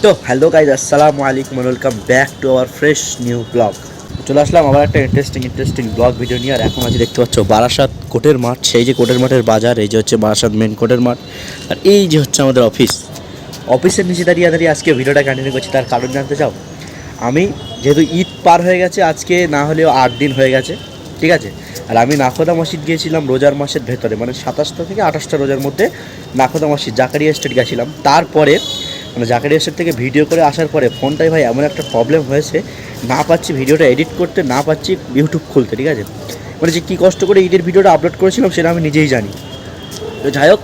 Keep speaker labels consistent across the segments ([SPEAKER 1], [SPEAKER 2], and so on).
[SPEAKER 1] তো hello guys, আসসালামু আলাইকুম, welcome back to our fresh new blog. চলে আসলাম আবার একটা ইন্টারেস্টিং ব্লগ ভিডিও নিয়ে। আর এখন আজ দেখতে পাচ্ছ বারাসাত কোর্টের মাঠ। সেই যে কোর্টের মাঠের বাজার, এই যে হচ্ছে বারাসাত মেন কোর্টের মাঠ, আর এই যে হচ্ছে আমাদের অফিসের নিচে দাঁড়িয়ে আজকে ভিডিওটা কন্টিনিউ করছি। তার কারণ জানতে চাও? আমি যেহেতু ঈদ পার হয়ে গেছে, আজকে না হলেও 8 দিন হয়ে গেছে, ঠিক আছে। আর আমি নাখোদা মসজিদ গিয়েছিলাম রোজার মাসের ভেতরে, মানে 27টা থেকে 28টা রোজার মধ্যে নাখোদা মসজিদ জাকারিয়া স্টেট গেছিলাম। তারপরে মানে জাকারিয়া স্টেট থেকে ভিডিও করে আসার পরে ফোনটাই ভাই এমন একটা প্রবলেম হয়েছে, না পাচ্ছি ভিডিওটা এডিট করতে, না পাচ্ছি ইউটিউব খুলতে, ঠিক আছে। মানে যে কী কষ্ট করে ঈদের ভিডিওটা আপলোড করেছিলাম সেটা আমি নিজেই জানি। তো যাই হোক,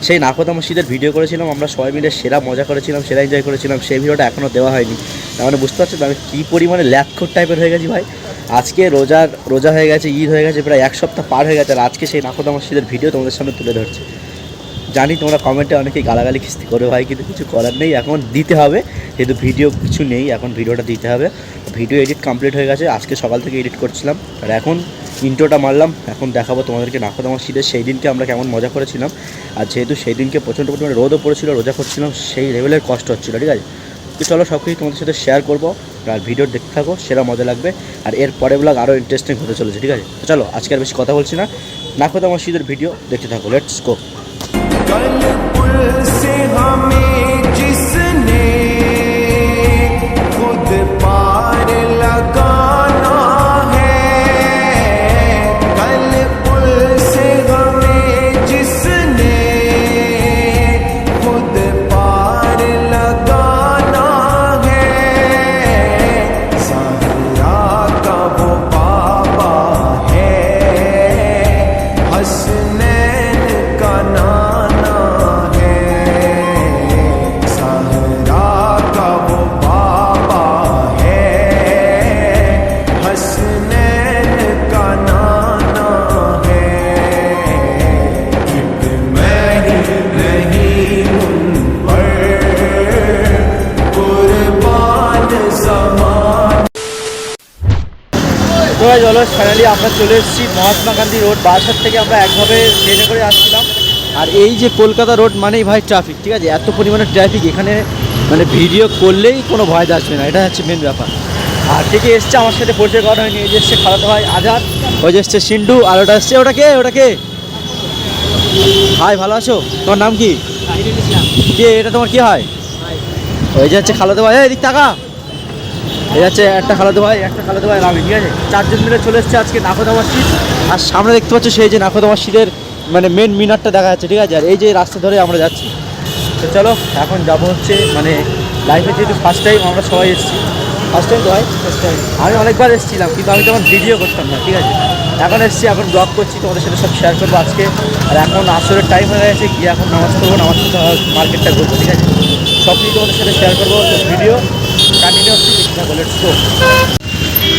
[SPEAKER 1] সেই নাখোদা মসজিদের ভিডিও করেছিলাম, আমরা সবাই মিলে সেরা মজা করেছিলাম, সেরা এনজয় করেছিলাম। সেই ভিডিওটা এখনও দেওয়া হয়নি। তার মানে বুঝতে পারছি আমি কী পরিমাণে ল্যাথখোর টাইপের হয়ে গেছি ভাই। আজকে রোজা হয়ে গেছে, ঈদ হয়ে গেছে, প্রায় 1 সপ্তাহ পার হয়ে গেছে, আর আজকে সেই নাখোদা মসজিদের ভিডিও তোমাদের সামনে তুলে ধরছে। জানি তোমরা কমেন্টে অনেকেই গালাগালি কিস্তি করবে ভাই, কিন্তু কিছু করার নেই, এখন দিতে হবে। যেহেতু ভিডিও কিছু নেই, এখন ভিডিওটা দিতে হবে। ভিডিও এডিট কমপ্লিট হয়ে গেছে, আজকে সকাল থেকে এডিট করছিলাম। আর এখন ইন্ট্রোটা মারলাম, এখন দেখাবো তোমাদেরকে নাখোদা মসজিদের সেই দিনকে আমরা কেমন মজা করেছিলাম। আর যেহেতু সেই দিনকে প্রচণ্ড পরিমাণে রোদও পড়েছিল, রোজা করছিলাম, সেই লেভেলের কষ্ট হচ্ছিলো, ঠিক আছে। তো চলো সব কিছু তোমাদের সাথে শেয়ার করবো, আর ভিডিও দেখতে থাকো, সেরা মজা লাগবে। আর এর পরে ব্লগ আরও ইন্টারেস্টিং হতে চলেছে, ঠিক আছে। তো চলো আজকে আর বেশি কথা বলছি না, নাখোদা মসজিদের ভিডিও দেখতে থাকো, লেটস গো।
[SPEAKER 2] कल पुल से हमें जिसने खुद पार लगाना है, कल पुल से हमें जिसने खुद पार लगाना है, सहरा का वो बाबा है, हसनैन का नाम
[SPEAKER 1] তো চলো ফাইনালি আমরা চলে এসেছি মহাত্মা গান্ধী রোড। বারাসাত থেকে আমরা একভাবে ট্রেনে করে আসছিলাম। আর এই যে কলকাতা রোড মানেই ভাই ট্রাফিক, ঠিক আছে। এত পরিমাণে ট্রাফিক এখানে, মানে ভিডিও করলেই কোনো ভয় আসবে না, এটা হচ্ছে মেন ব্যাপার। আর কে কে এসছে আমার সাথে পরিচয় করা হয়নি। এই যে এসছে খালাতো ভাই আজাদ, ওই যে এসছে সিন্ডু, আর ওটা এসছে, ওটা কে ভাই ভালো আছো? তোমার নাম কি? কে এটা, তোমার কি হয়? ওই যে হচ্ছে খালাতো ভাই, এদিক টাকা এই যাচ্ছে একটা খালাতো ভাই আর আমি, ঠিক আছে। 4 জন মিলে চলে এসেছে আজকে নাখোদা মসজিদ। আর সামনে দেখতে পাচ্ছ সেই যে নাখোদা মসজিদের মানে মেন মিনারটা দেখা যাচ্ছে, ঠিক আছে। আর এই যে রাস্তা ধরে আমরা যাচ্ছি। তো চলো এখন যাবো হচ্ছে, মানে লাইফে যেহেতু ফার্স্ট টাইম আমরা সবাই এসেছি। ফার্স্ট টাইম তো ভাই, ফার্স্ট টাইম। আমি অনেকবার এসেছিলাম, কিন্তু আমি তখন ভিডিও করতাম না, ঠিক আছে। এখন এসেছি, এখন ব্লগ করছি, তোমাদের সাথে সব শেয়ার করবো আজকে। আর এখন আসরের টাইম হয়ে গেছে, গিয়ে এখন নামাজ করবো, নামাজ করতে মার্কেটটা ঘুরবো, ঠিক আছে। সব কিছু তোমাদের সাথে শেয়ার করবো, তো ভিডিও কন্টিনিউয়াসলি দেখতে থাকো, লেটস গো।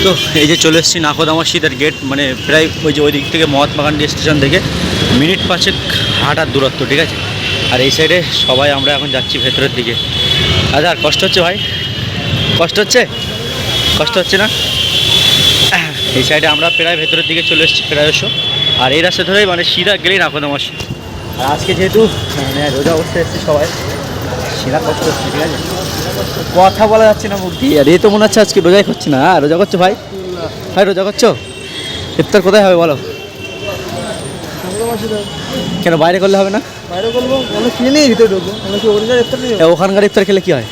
[SPEAKER 1] তো এই যে চলে এসেছি নাখোদা মসজিদের গেট, মানে প্রায় ওই দিক থেকে মহাত্মা গান্ধী স্টেশন থেকে মিনিট 5 হাঁটার দূরত্ব, ঠিক আছে। আর এই সাইডে সবাই আমরা এখন যাচ্ছি ভেতরের দিকে। আচ্ছা, আর কষ্ট হচ্ছে ভাই? কষ্ট হচ্ছে না? এই সাইডে আমরা প্রায় ভেতরের দিকে চলে এসেছি প্রায় অবশ্য। আর এই রাস্তা ধরেই মানে সিধা গেলেই নাখোদা মসজিদ। আর আজকে যেহেতু মানে রোজা অবস্থায় এসেছি সবাই, সিধা কষ্ট হচ্ছে, ঠিক আছে। কথা বলা যাচ্ছে না মুখ দিয়ে। আর এই তো মনে হচ্ছে আজকে রোজাই করছি না। হ্যাঁ, রোজা করছো ভাই? ভাই রোজা করছো? ইফতার কোথায় হবে বলো? কেন বাইরে করলে হবে না?
[SPEAKER 3] বাইরে করবো, আমরা কিনে নিয়ে ভিতরে ঢুকবো। আমরা কি অরিজিনাল ইফতার নিয়ে
[SPEAKER 1] ওখানকার ইফতার খেলে কি হয়?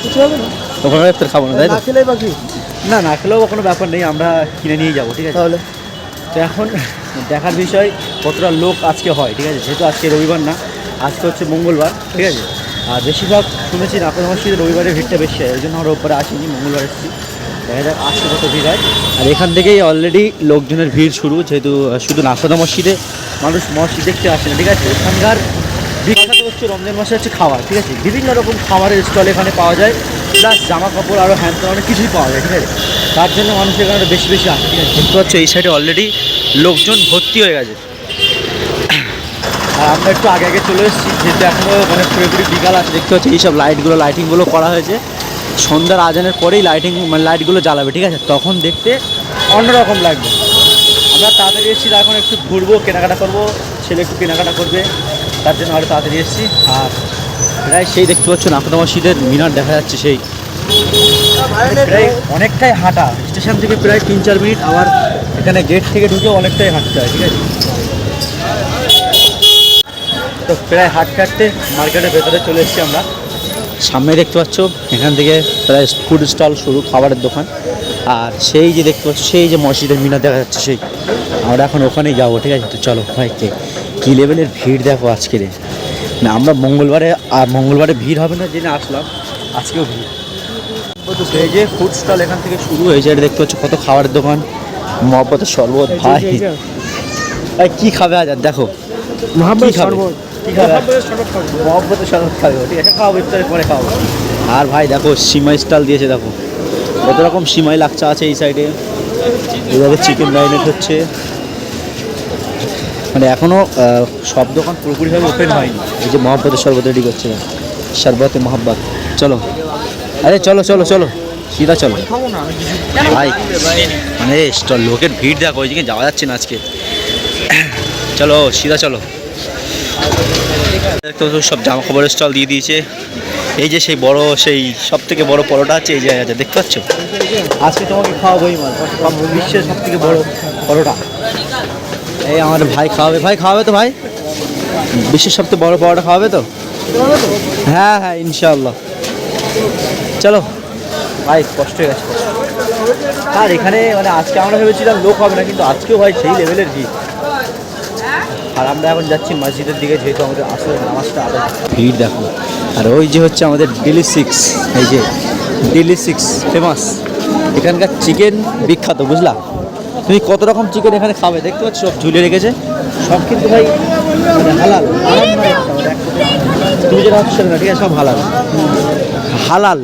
[SPEAKER 3] কিছু হবে না,
[SPEAKER 1] ওখানকার ইফতার খাবো না, তাই তো?
[SPEAKER 3] না খেলেই বাকি।
[SPEAKER 1] না খেলেও কোনো ব্যাপার নেই, আমরা কিনে নিয়ে যাবো, ঠিক আছে।
[SPEAKER 3] তাহলে
[SPEAKER 1] তো এখন দেখার বিষয় কতটা লোক আজকে হয়, ঠিক আছে। যেহেতু আজকে রবিবার না, আজকে হচ্ছে মঙ্গলবার, ঠিক আছে। আর বেশিরভাগ শুনেছি নাখোদা মসজিদে রবিবারের ভিড়টা বেশি হয়, ওই জন্য আমরা রোববারে আসিনি, মঙ্গলবার এসেছি। দেখা যাক আজকে কত ভিড় হয়। আর এখান থেকেই অলরেডি লোকজনের ভিড় শুরু, যেহেতু শুধু নাখোদা মসজিদে মানুষ মসজিদ দেখতে আসে না, ঠিক আছে। এখানকার বিখ্যাত হচ্ছে রমজান মাসে হচ্ছে খাবার, ঠিক আছে। বিভিন্ন রকম খাবারের স্টল এখানে পাওয়া যায়, প্লাস জামা কাপড় আরও হ্যান্ডসম অনেক কিছুই পাওয়া যায়, ঠিক আছে। তার জন্য মানুষ এখানে বেশি আসে, ঠিক আছে। দেখতে পাচ্ছ এই সাইডে অলরেডি লোকজন ভর্তি হয়ে গেছে। আর আমরা একটু আগে চলে এসেছি, যেহেতু এখনও মানে পুরোপুরি বিকাল আছে। দেখতে পাচ্ছি এইসব লাইটিংগুলো করা হয়েছে। সন্ধ্যার আজানের পরেই লাইটগুলো জ্বালাবে, ঠিক আছে। তখন দেখতে অন্যরকম লাগবে। আমরা তাড়াতাড়ি এসেছি, এখন একটু ঘুরবো, কেনাকাটা করবো, ছেলে একটু কেনাকাটা করবে, তার জন্য আরও তাড়াতাড়ি এসেছি। আর প্রায় সেই দেখতে পাচ্ছ নাকোদা মসজিদের মিনার দেখা যাচ্ছে সেই প্রায় অনেকটাই হাঁটা স্টেশন থেকে প্রায় 3-4 মিনিট, আবার এখানে গেট থেকে ঢুকে অনেকটাই হাঁটতে হয়, ঠিক আছে। তো প্রায় হাঁটতে হাঁটতে মার্কেটের ভেতরে চলে এসেছি আমরা। সামনে দেখতে পাচ্ছ এখান থেকে প্রায় ফুড স্টল শুরু, খাবারের দোকান। আর সেই যে দেখতে পাচ্ছ সেই যে মসজিদের মিনার দেখা যাচ্ছে সেই, আমরা এখন ওখানেই যাবো, ঠিক আছে। তো চলো ভাই, কী লেভেলের ভিড় দেখো আজকে রে। না আমরা মঙ্গলবারে ভিড় হবে না জেনে আসলাম, আজকেও ভিড়। এই যে ফুড স্টল এখান থেকে শুরু হয়েছে, এটা দেখতে পাচ্ছ কত খাবারের দোকান, মহব্বতের শরবত। ভাই ভাই কী খাবে আজ? আর দেখো মহব্বতের শরবত খাবে, ঠিক আছে, খাওয়াবো, ইফতারের পরে খাওয়াবো। আর ভাই দেখো সিমাই স্টল দিয়েছে, দেখো কত রকম সিমাই লাচ্চা আছে এই সাইডে। এভাবে চিকেন রাইনেট হচ্ছে, মানে এখনও সব দোকান পুরোপুরিভাবে ওপেন হয়নি। এই যে মহব্বতের শরবত রেডি করছে, শরবতে মহব্বত। চলো আরে চলো চলো চলো সিধা চলো ভাই, মানে স্টল লোকের ভিড় দেখো, ওইদিকে যাওয়া যাচ্ছে না আজকে। চলো সিধা চলো। তো সব জামা কাপড়ের স্টল দিয়ে দিয়েছে। এই যে সেই বড়, সেই সব থেকে বড় পরোটা আছে এই জায়গাতে, দেখতে পাচ্ছ। আজকে তোমাকে খাওয়াবোই মাল, বিশ্বের সব থেকে বড় পরোটা। এই আমার ভাই খাওয়াবে, ভাই খাওয়াবে তো ভাই, বিশ্বের সবথেকে বড় পরোটা খাওয়াবে তো? হ্যাঁ হ্যাঁ ইনশাআল্লাহ। চলো ভাই, কষ্ট হয়ে গেছে। আর এখানে মানে আজকে আমরা ভেবেছিলাম লোক হবে না, কিন্তু আজকেও ভাই সেই লেভেলের ভিড়। আর আমরা এখন যাচ্ছি মসজিদের দিকে, যেহেতু আমাদের আসলে নামাজটা আগে। ভিড় দেখো। আর ওই যে হচ্ছে আমাদের ডেলি 6, এই যে ডেলি 6 ফেমাস, এখানকার চিকেন বিখ্যাত, বুঝলা। তুমি কত রকম চিকেন এখানে খাবে, দেখতে পাচ্ছ সব ঝুলে রেখেছে, সব কিন্তু ভাই মানে হালাল। তুমি যেটা হচ্ছে না, ঠিক আছে, সব হালাল হালাল।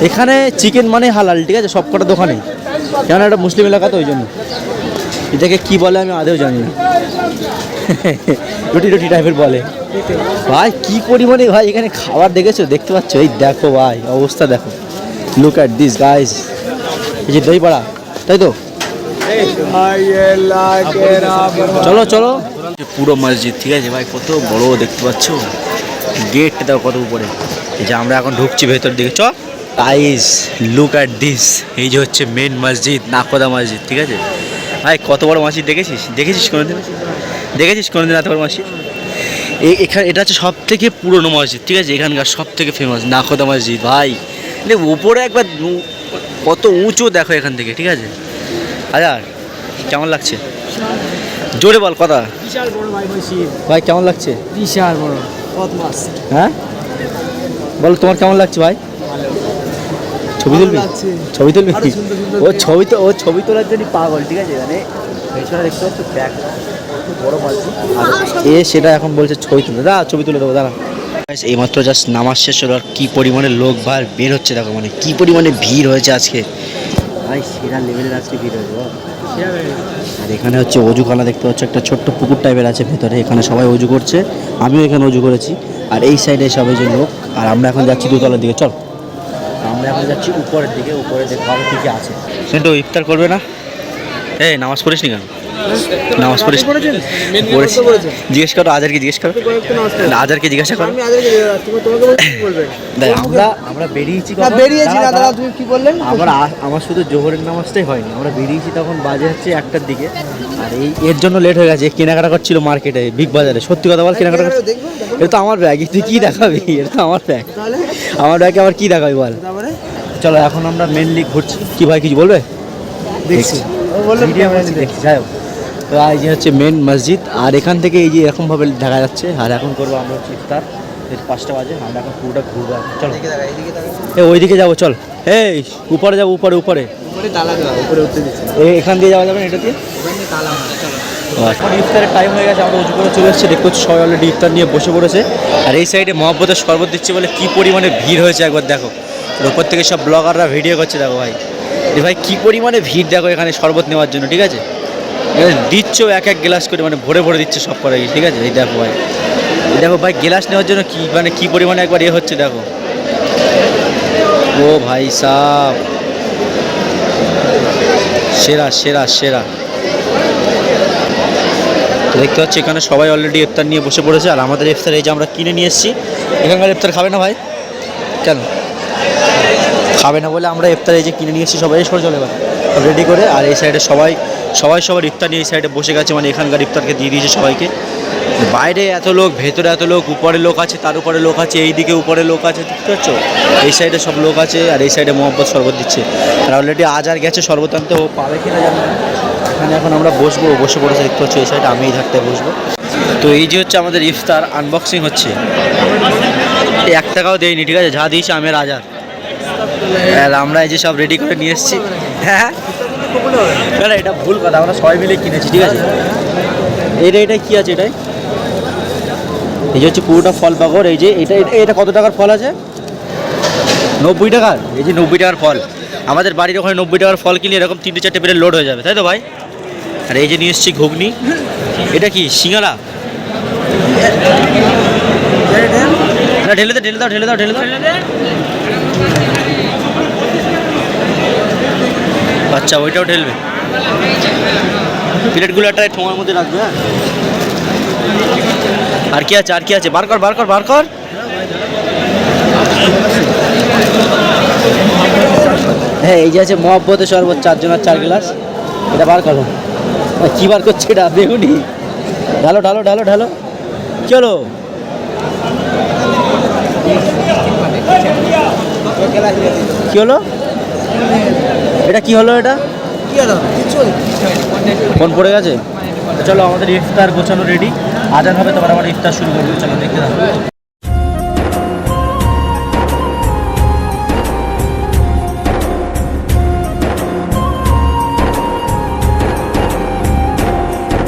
[SPEAKER 1] এখানে চিকেন মানে হালাল, ঠিক আছে, সব কটা দোকানে। কেন একটা মুসলিম এলাকা তো, ওই জন্য। এটাকে কি বলে আমি আদেও জানি না, রুটি রুটি টাইপের বলে। ভাই কি পরিমাণে ভাই এখানে খাবার দেখেছো, দেখতে পাচ্ছ, এই দেখো ভাই অবস্থা দেখো, লুক অ্যাট দিস গাইস। এই যে দই পাড়া, তাই তো। চলো চলো, পুরো মসজিদ, ঠিক আছে ভাই, কত বড় দেখতে পাচ্ছ, গেটটা দেখো কত উপরে। এই যে আমরা এখন ঢুকছি ভেতর দিকে, চ গাইস লুক অ্যাট দিস। এই যে হচ্ছে মেন মসজিদ, নাকোদা মসজিদ, ঠিক আছে ভাই। কত বড় মসজিদ দেখেছিস কোনোদিন? এত বড় মসজিদ? এখানে এটা হচ্ছে সব থেকে পুরনো মসজিদ, ঠিক আছে, এখানকার সব থেকে ফেমাস নাকোদা মসজিদ। ভাই উপরে একবার কত উঁচু দেখো এখান থেকে, ঠিক আছে। হাজার কেমন লাগছে জোরে বল কথা।
[SPEAKER 3] বিশাল বড় ভাই মসজিদ
[SPEAKER 1] ভাই কেমন লাগছে?
[SPEAKER 3] বিশাল বড় বদমাস।
[SPEAKER 1] হ্যাঁ বলো তোমার কেমন লাগছে ভাই? ছবি তুলবি? ছবি তুলবি? ও ছবি তোলার জন্য পাগল, ঠিক আছে। মানে পেছনে দেখতে পাচ্ছ ব্যাগ বড় মসজিদ, আর সেটা এখন বলছে ছবি তুলে দাঁড়া, ছবি তুলে দেবো দাঁড়া। এইমাত্র জাস্ট নামাজ শেষ হলো, আর কী পরিমাণে লোক ভাই বের হচ্ছে দেখো, মানে কী পরিমাণে ভিড় হয়েছে আজকে ভাই, সেরা লেভেলের আজকে ভিড় হয়েছে। আর এখানে হচ্ছে অজুখানা দেখতে পাচ্ছ, একটা ছোট্ট পুকুর টাইপের আছে ভেতরে, এখানে সবাই অজু করছে, আমিও এখানে অজু করেছি। আর এই সাইডে সবাই যে লোক, আর আমরা এখন যাচ্ছি দোতলার দিকে। চল আমরা এখন যাচ্ছি উপরের দিকে, উপরে দেখো আরও কী কী আছে। সেটা ইফতার করবে না? এই নামাজ পড়িস নি কেন? নামাজ পড়িস? জিজ্ঞেস করো আজারকে, জিজ্ঞেস করো আজারকে, জিজ্ঞাসা করো। আমরা বেরিয়েছি
[SPEAKER 3] দাদা, তুমি কি বললেন?
[SPEAKER 1] আমার শুধু জোহরের নামাজটাই হয়নি, আমরা বেরিয়েছি তখন বাজে হচ্ছে 1টার দিকে। আর এর জন্য লেট হয়ে গেছে, কেনাকাটা করছিল মার্কেটে, বিগ বাজারে। সত্যি কথা বল, কেনাকাটা করছে। এটা তো আমার ব্যাগ, তুই কী দেখাবি? এটা তো আমার ব্যাগ, আমার ব্যাগে আবার কী দেখাবি বল। চলো এখন আমরা মেনলি ঘুরছি। কি ভাই কিছু বলবে? দেখছি দেখছি, যাই হোক। তো এই যে হচ্ছে মেন মসজিদ, আর এখান থেকে এই যে এরকমভাবে দেখা যাচ্ছে। আর এখন করবো আমরা হচ্ছে ইফতার, 5টা বাজে, আমরা এখন পুরোটা ঘুরবো। চলো ওইদিকে যাবো, চল। এই উপরে যাবো, উপরে এখান দিয়ে যাওয়া যাবে না, এটা দিয়ে। এখন ইফতারের টাইম হয়ে গেছে, আমরা উঁচু করে চলে এসেছি, দেখতে হচ্ছে সবাই অলরেডি ইফতার নিয়ে বসে পড়েছে। আর এই সাইডে মহব্বতের শরবত দিচ্ছে বলে কী পরিমাণে ভিড় হয়েছে একবার দেখো। ওপর থেকে সব ব্লগাররা ভিডিও করছে দেখো ভাই, ভাই কী পরিমাণে ভিড় দেখো এখানে শরবত নেওয়ার জন্য, ঠিক আছে। দিচ্ছ এক গ্লাস করে, মানে ভরে ভরে দিচ্ছে সব করে, ঠিক আছে। এই দেখো ভাই, এই দেখো ভাই গ্লাস নেওয়ার জন্য কি মানে কী পরিমাণে একবার হচ্ছে দেখো। ও ভাই সাব, সেরা সেরা সেরা। দেখতে পাচ্ছি এখানে সবাই অলরেডি ইফতার নিয়ে বসে পড়েছে। আর আমাদের ইফতার এই যে আমরা কিনে নিয়ে এসেছি, এখানকার ইফতার খাবে না ভাই? কেন খাবে না বলে আমরা ইফতার এই যে কিনে নিয়ে এসেছি, সবাই সরে চলে এবার রেডি করে। আর এই সাইডে সবার ইফতার নিয়ে এই সাইডে বসে গেছে, মানে এখানকার ইফতারকে দিয়ে দিয়েছে সবাইকে। বাইরে এত লোক, ভেতরে এত লোক, উপরে লোক আছে, তার উপরে লোক আছে, এই দিকে উপরে লোক আছে, দেখতে পাচ্ছ? এই সাইডে সব লোক আছে, আর এই সাইডে মোহাম্মদ শরবত দিচ্ছে। আর অলরেডি আজার গেছে শরবত আনতে, ও পাবে কিনা জানি না। এখানে এখন আমরা বসবো, বসে পড়েছে দেখতে পাচ্ছি, এই সাইডে আমি এই ধারটায় বসবো। তো এই যে হচ্ছে আমাদের ইফতার আনবক্সিং হচ্ছে। 1 টাকাও দেয়নি, ঠিক আছে, যা দিয়েছে আমের আজার। আর আমরা এই যে সব রেডি করে নিয়ে এসেছি। হ্যাঁ না, এটা ভুল কথা, আমরা সবাই মিলে কিনেছি, ঠিক আছে। এটা কি আছে? এটাই এই যে হচ্ছে পুরোটা ফল পাকড়। এই যে এটা কত টাকার ফল আছে? 90 টাকার। এই যে 90 টাকার ফল, আমাদের বাড়ির ওখানে 90 টাকার ফল কিনলে এরকম 3-4 প্লেট লোড হয়ে যাবে, তাই তো ভাই? আর এই যে নিয়ে এসেছি ঘুগনি। এটা কি সিঙ্গারা? না, ঢেলে দাও। আচ্ছা, ওইটাও ঢেলবে। প্লেটগুলো একটা ঠোঙার মধ্যে রাখবে। হ্যাঁ, আর কি আছে? বার কর। হ্যাঁ, এই যে আছে মহব্বতের শরবত, 4 জনের 4 গ্লাস। এটা বার করো। কি বার করছে এটা? বেগুনি। ঢালো। কি হলো? এটা কি হলো? এটা ফোন পড়ে গেছে। চলো, আমাদের ইফতার গোছানো রেডি, আজান হবে, তোমার আমার ইফতার শুরু করবো। চলো দেখতে থাকো।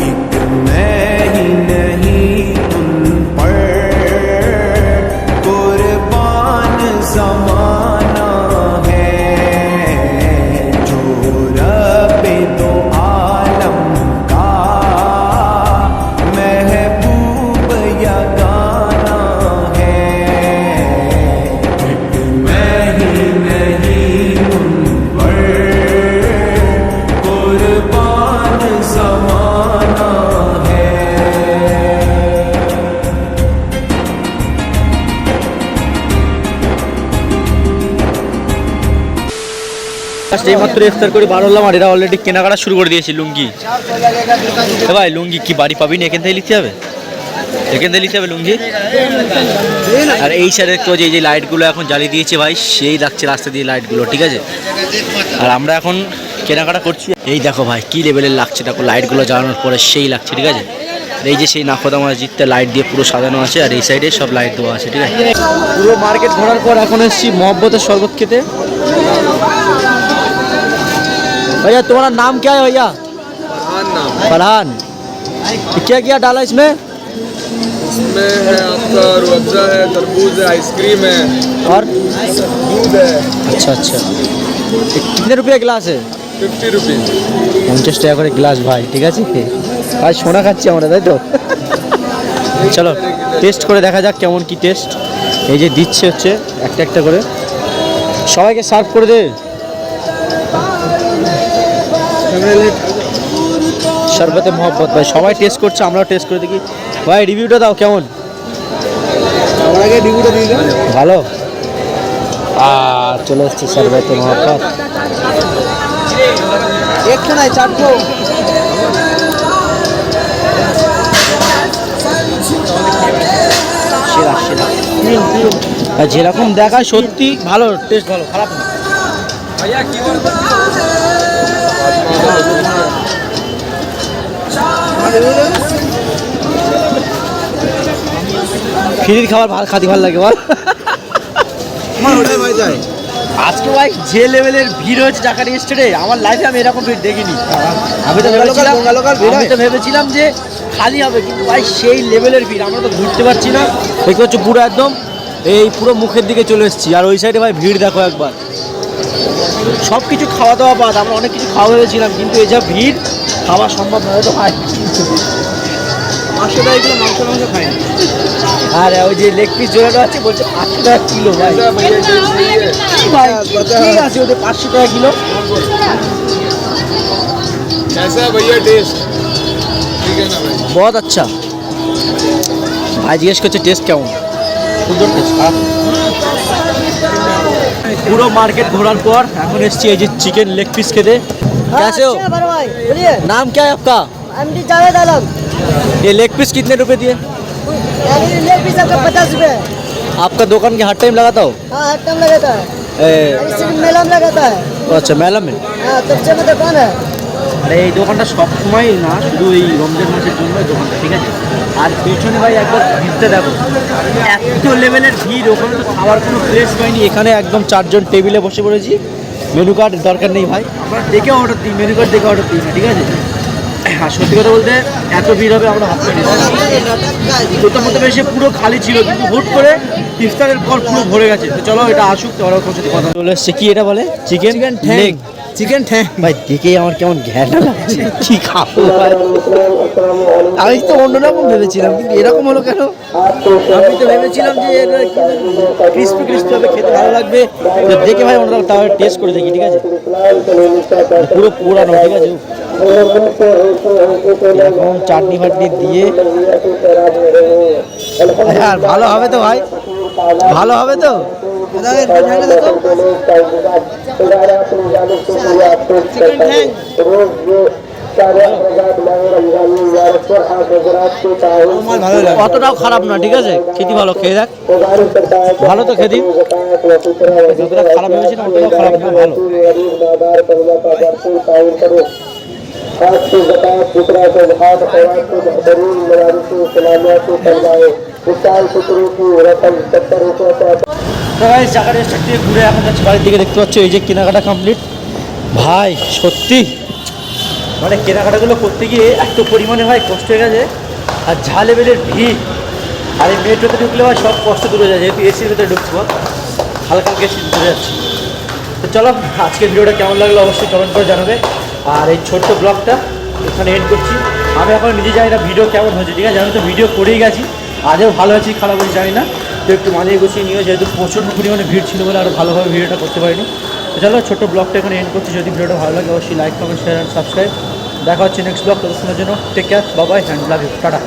[SPEAKER 2] एक मैं ही नहीं तुम पर कुर्बान ज़माना है, जो रब दो आलम का महबूब यगाना है। एक मैं ही नहीं तुम पर कुर्बान ज़माना है।
[SPEAKER 1] এইমাত্র ইফতার করে বার হলাম, আর এরা অলরেডি কেনাকাটা শুরু করে দিয়েছে। লুঙ্গি ভাই, লুঙ্গি কি বাড়ি পাবি না? এখান থেকে নিতে হবে লুঙ্গি। আর এই সাইডে তো যে লাইটগুলো এখন জ্বালিয়ে দিয়েছে ভাই, সেই লাগছে রাস্তা দিয়ে লাইটগুলো, ঠিক আছে। আর আমরা এখন কেনাকাটা করছি। এই দেখো ভাই, কি লেভেলের লাগছে, দেখো লাইটগুলো জ্বালানোর পরে সেই লাগছে, ঠিক আছে। এই যে সেই নাখোদা মসজিদটা লাইট দিয়ে পুরো সাজানো আছে, আর এই সাইডে সব লাইট দেওয়া আছে, ঠিক আছে। পুরো মার্কেট ঘোরার পর এখন এসেছি मोहब्बतेर शरबत खेते। भैया तुम्हारा नाम क्या है भैया? फरहान। क्या डाला इसमें?
[SPEAKER 4] इसमें है आपका रूअफ़ज़ा है, तरबूज है, आइसक्रीम है
[SPEAKER 1] और
[SPEAKER 4] दूध है।
[SPEAKER 1] अच्छा कितने रुपये ग्लास है?
[SPEAKER 4] 50 रुपीज़।
[SPEAKER 1] 50 টাকা করে গ্লাস ভাই, ঠিক আছে। আজ সোনা খাচ্ছি আমরা, তাই তো। চলো টেস্ট করে দেখা যাক কেমন কি টেস্ট। এই যে দিচ্ছে হচ্ছে একটা করে, সবাইকে সার্ভ করে দে। শরবতে মোহব্বত ভাই, সবাই টেস্ট করছে, আমরাও টেস্ট করে দেখি। ভাই রিভিউটা দাও, কেমন?
[SPEAKER 3] আমার আগে ডিউটা দিয়ে দাও।
[SPEAKER 1] ভালো। আর চলে এসছে শরবতে মোহব্বত।
[SPEAKER 3] একটু নাই, 4
[SPEAKER 1] সেরা। আর যেরকম দেখায় সত্যি ভালো টেস্ট, ভালো, খারাপ না। ফ্রির খাবার ভালো লাগে বল।
[SPEAKER 3] আমার ওটাই ভাই যায়।
[SPEAKER 1] আজকে ভাই যে লেভেলের ভিড় হয়েছে জাকারি স্টেটে, আমার লাইফে আমি এরকম ভিড় দেখিনি। আমি তো ভেবেছিলাম যে খালি হবে, কিন্তু ভাই সেই লেভেলের ভিড়। আমরা তো ঘুরতে পারছি না, দেখতে পাচ্ছ পুরো একদম এই পুরো মুখের দিকে চলে এসেছি। আর ওই সাইডে ভাই ভিড় দেখো একবার, সব কিছু খাওয়া দাওয়া বাদ। আমরা অনেক কিছু খাওয়া ভেবেছিলাম, কিন্তু এই যা ভিড় খাওয়া সম্ভব নয় তো ভাই।
[SPEAKER 3] 500 টাকা কিলো মাংস খাই না।
[SPEAKER 1] আর ওই যে লেগ পিস জোড়াটা আছে, বলছে 500 টাকা কিলো ভাই। কি ভাই, ঠিক আছে ওদের 500 টাকা কিলো।
[SPEAKER 4] कैसा है भैया टेस्ट? ठीक है ना भाई?
[SPEAKER 1] बहुत अच्छा। ভাই জিজ্ঞেস করছে টেস্ট কেমন। সুন্দর টেস্ট, খারাপ না। পুরো মার্কেট ঘোরার পর এখন এসছি এই যে চিকেন লেগ পিস খেতে। कैसे हो?
[SPEAKER 3] अच्छा बड़े भाई बोलिए
[SPEAKER 1] नाम क्या है आपका?
[SPEAKER 3] एमडी जावेद आलम
[SPEAKER 1] ये लेग पीस कितने रुपए दिए?
[SPEAKER 3] यानी लेग पीस आपका 50 रुपये है।
[SPEAKER 1] आपका दुकान के हर टाइम लगाता हो?
[SPEAKER 3] हाँ हर टाइम लगाता है यानी सिर्फ मेला में लगाता है
[SPEAKER 1] আচ্ছা মেলা में।
[SPEAKER 3] हाँ तब से में दुकान है
[SPEAKER 1] আরে এই দোকানটা সব সময় না, শুধু এই রমজান মাসের জন্য এই দোকানটা, ঠিক আছে। আর পেছনে ভাই একবার ভিড়তে দেখো, এত লেভেলের ভিড়, ওখানে তো খাওয়ার কোনো প্লেস পাইনি। এখানে একদম 4 জন টেবিলে বসে পড়েছি। মেনু কার্ড দরকার নেই ভাই, আমরা দেখে অর্ডার দিই, মেনু কার্ড দেখে অর্ডার দিই না, ঠিক আছে। আর সত্যি কথা বলতে এত ভিড় হবে আমরা ভাবতে পারি। তোর মধ্যে বেশি পুরো খালি ছিল, কিন্তু হুট করে ইফতারের পর পুরো ভরে গেছে। তো চলো এটা আসুক, তো ওরা সাথে কথা চলে এসছে। কি এটা বলে? চিকেন লেগ,
[SPEAKER 3] चिकन ठैंग
[SPEAKER 1] ভাই দেখেই আমার কেমন ঘ্যাটা লাগছে। কি খাবো ভাই, আমি তো অন্যরকম ভেবেছিলাম, কিন্তু এরকম হলো কেন? আমি তো ভেবেছিলাম যে ক্রিস্পি ক্রিস্পি হবে, খেতে ভালো লাগবে। তো দেখে ভাই অন্যরকম, তাও টেস্ট করে দেখি, ঠিক আছে। পুরো পুরানো, ঠিক আছে। এরকম চাটনি ফাটনি দিয়ে, আর ভালো হবে তো ভাই, ভালো হবে তো।
[SPEAKER 3] चिकन ठैंग
[SPEAKER 1] অতটাও খারাপ না, ঠিক আছে। খেতে ভালো, খেয়ে দেখ, ভালো তো খেতে। যতটা খারাপ ভেবেছিলাম অতটাও খারাপ না, ভালো। জায়গা রেস্টুরেন্ট থেকে ঘুরে এখন যাচ্ছি বাড়ির দিকে। দেখতে পাচ্ছ এই যে কেনাকাটা কমপ্লিট। ভাই সত্যি মানে কেনাকাটাগুলো করতে গিয়ে এত পরিমাণে ভাই কষ্ট হয়ে গেছে, আর যা লেভেলের ভিড়। আর এই মেট্রোতে ঢুকলে ভাই সব কষ্ট দূরে যায়, যেহেতু এসির ভেতরে ঢুকবো, হালকা হালকা এসি দূরে যাচ্ছি। তো চলো, আজকের ভিডিওটা কেমন লাগলো অবশ্যই কমেন্ট করে জানাবে। আর এই ছোট্ট ব্লগটা এখানে এন্ড করছি। আমি এখন নিজে জানি না ভিডিও কেমন হয়েছে, ঠিক আছে। আমি তো ভিডিও করেই গেছি, আজও ভালো হয়েছে খারাপ হয়েছে জানি না। তো একটু মানিয়ে গুছিয়ে নিয়ে, যেহেতু প্রচণ্ড পরিমাণে ভিড় ছিল বলে আরও ভালোভাবে ভিডিওটা করতে পারিনি। তো চলো, ছোট্ট ব্লগটা এখানে এন্ড করছি। যদি ভিডিওটা ভালো লাগে অবশ্যই like comment share and subscribe. দেখা হচ্ছে নেক্সট ব্লগ, ততক্ষণের জন্য take care, bye bye and love you, tata.